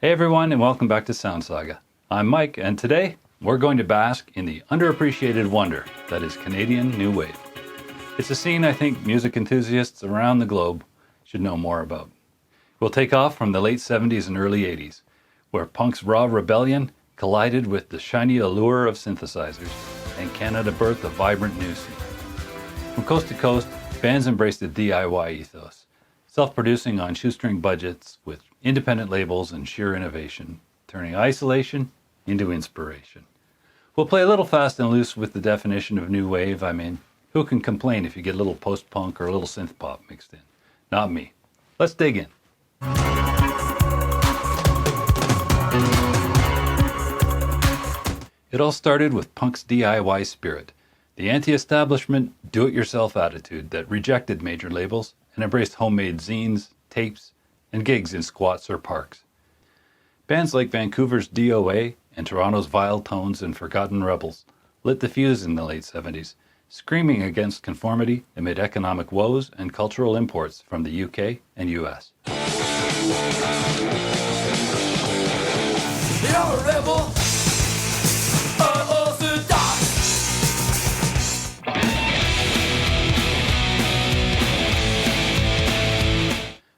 Hey everyone, and welcome back to Sound Saga. I'm Mike, and today we're going to bask in the underappreciated wonder that is Canadian New Wave. It's a scene I think music enthusiasts around the globe should know more about. We'll take off from the late 70s and early 80s, where punk's raw rebellion collided with the shiny allure of synthesizers, and Canada birthed a vibrant new scene. From coast to coast, bands embraced the DIY ethos, self-producing on shoestring budgets with independent labels and sheer innovation, turning isolation into inspiration. We'll play a little fast and loose with the definition of new wave. I mean, who can complain if you get a little post-punk or a little synth pop mixed in? Not me. Let's dig in. It all started with punk's DIY spirit, the anti-establishment, do-it-yourself attitude that rejected major labels and embraced homemade zines, tapes, and gigs in squats or parks. Bands like Vancouver's DOA and Toronto's Vile Tones and Forgotten Rebels lit the fuse in the late 70s, screaming against conformity amid economic woes and cultural imports from the UK and US. You're a rebel.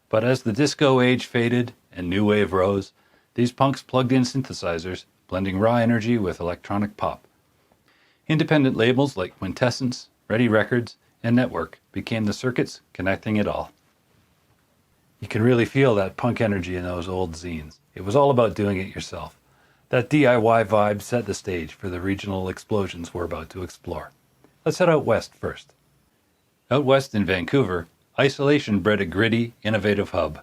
But as the disco age faded and new wave rose, these punks plugged in synthesizers, blending raw energy with electronic pop. Independent labels like Quintessence, Ready Records, and Network became the circuits connecting it all. You can really feel that punk energy in those old zines. It was all about doing it yourself. That DIY vibe set the stage for the regional explosions we're about to explore. Let's head out west first. Out west in Vancouver, isolation bred a gritty, innovative hub.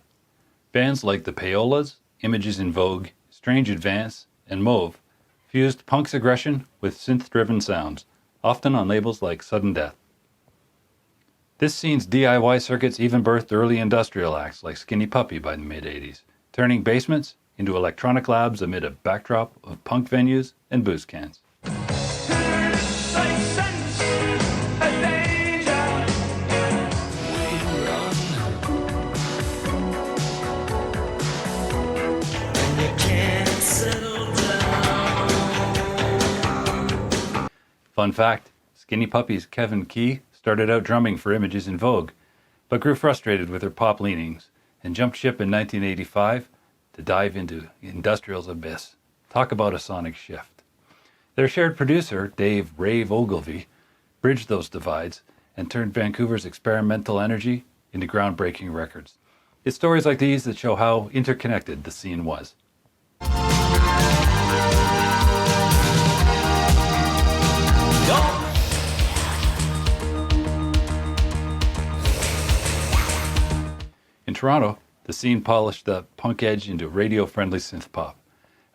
Bands like the Payolas, Images in Vogue, Strange Advance, and Mauve fused punk's aggression with synth-driven sounds, often on labels like Sudden Death. This scene's DIY circuits even birthed early industrial acts like Skinny Puppy by the mid-80s, turning basements into electronic labs amid a backdrop of punk venues and booze cans. Fun fact, Skinny Puppy's Kevin Key started out drumming for Images in Vogue, but grew frustrated with her pop leanings and jumped ship in 1985 to dive into industrial's abyss. Talk about a sonic shift. Their shared producer, Dave Rave Ogilvy, bridged those divides and turned Vancouver's experimental energy into groundbreaking records. It's stories like these that show how interconnected the scene was. In Toronto, the scene polished the punk edge into radio-friendly synth pop.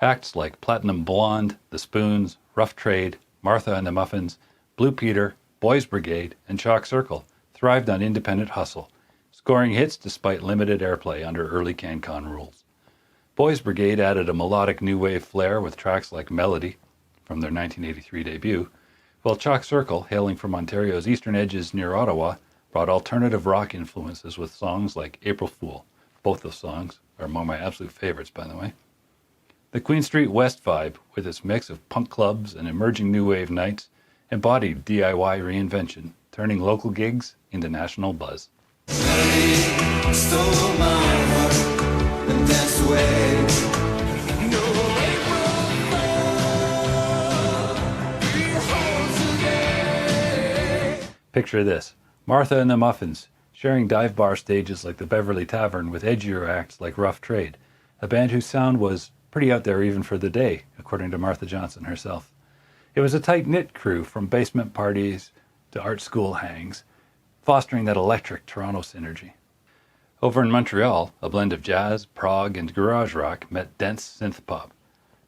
Acts like Platinum Blonde, The Spoons, Rough Trade, Martha and the Muffins, Blue Peter, Boys Brigade, and Chalk Circle thrived on independent hustle, scoring hits despite limited airplay under early CanCon rules. Boys Brigade added a melodic new wave flair with tracks like Melody from their 1983 debut, while Chalk Circle, hailing from Ontario's eastern edges near Ottawa, brought alternative rock influences with songs like April Fool. Both those songs are among my absolute favorites, by the way. The Queen Street West vibe, with its mix of punk clubs and emerging new wave nights, embodied DIY reinvention, turning local gigs into national buzz. They stole my heart and danced away. No April Fool, behold today. Picture this. Martha and the Muffins, sharing dive bar stages like the Beverly Tavern with edgier acts like Rough Trade, a band whose sound was pretty out there even for the day, according to Martha Johnson herself. It was a tight-knit crew from basement parties to art school hangs, fostering that electric Toronto synergy. Over in Montreal, a blend of jazz, prog, and garage rock met dense synth pop.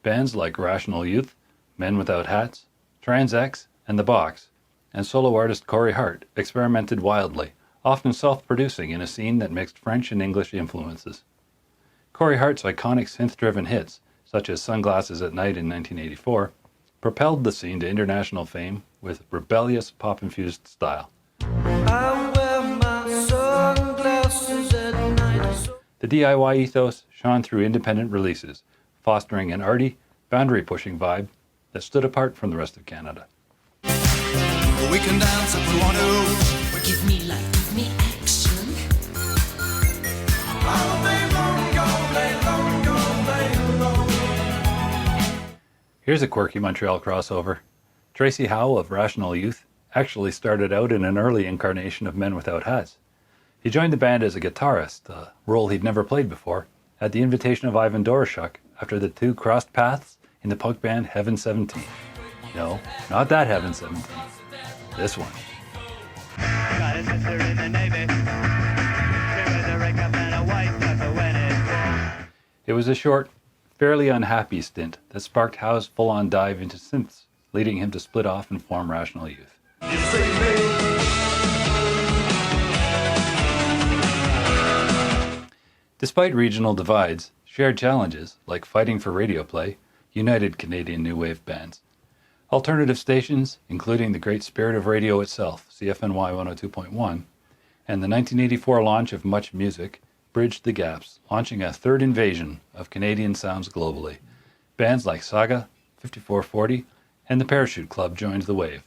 Bands like Rational Youth, Men Without Hats, Trans X, and The Box, and solo artist Corey Hart experimented wildly, often self-producing in a scene that mixed French and English influences. Corey Hart's iconic synth-driven hits, such as Sunglasses at Night in 1984, propelled the scene to international fame with rebellious pop-infused style. I wear my sunglasses at night. The DIY ethos shone through independent releases, fostering an arty, boundary-pushing vibe that stood apart from the rest of Canada. We can dance if we want to. Give me life, give me action. All day long, all day long, all day long. Here's a quirky Montreal crossover. Tracy Howe of Rational Youth actually started out in an early incarnation of Men Without Hats. He joined the band as a guitarist, a role he'd never played before, at the invitation of Ivan Doroshuk after the two crossed paths in the punk band Heaven 17. No, not that Heaven 17. This one. Got a sister in the Navy. She was a rake-up and a white sucker when it's It was a short, fairly unhappy stint that sparked Howe's full-on dive into synths, leading him to split off and form Rational Youth. You free me. Despite regional divides, shared challenges, like fighting for radio play, united Canadian new wave bands. Alternative stations, including the great spirit of radio itself, CFNY 102.1, and the 1984 launch of Much Music, bridged the gaps, launching a third invasion of Canadian sounds globally. Bands like Saga, 5440, and the Parachute Club joined the wave,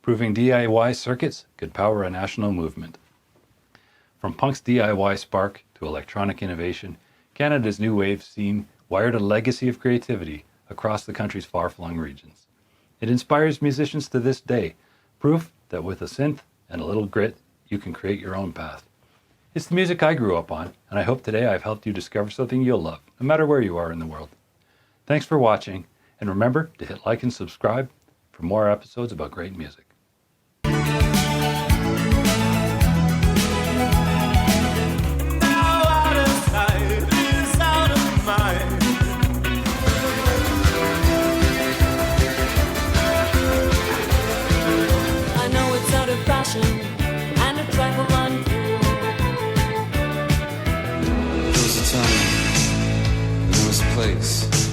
proving DIY circuits could power a national movement. From punk's DIY spark to electronic innovation, Canada's new wave scene wired a legacy of creativity across the country's far-flung regions. It inspires musicians to this day, proof that with a synth and a little grit, you can create your own path. It's the music I grew up on, and I hope today I've helped you discover something you'll love, no matter where you are in the world. Thanks for watching, and remember to hit like and subscribe for more episodes about great music. I know it's out of fashion and a trifle uncool. There was a time, and there was a place.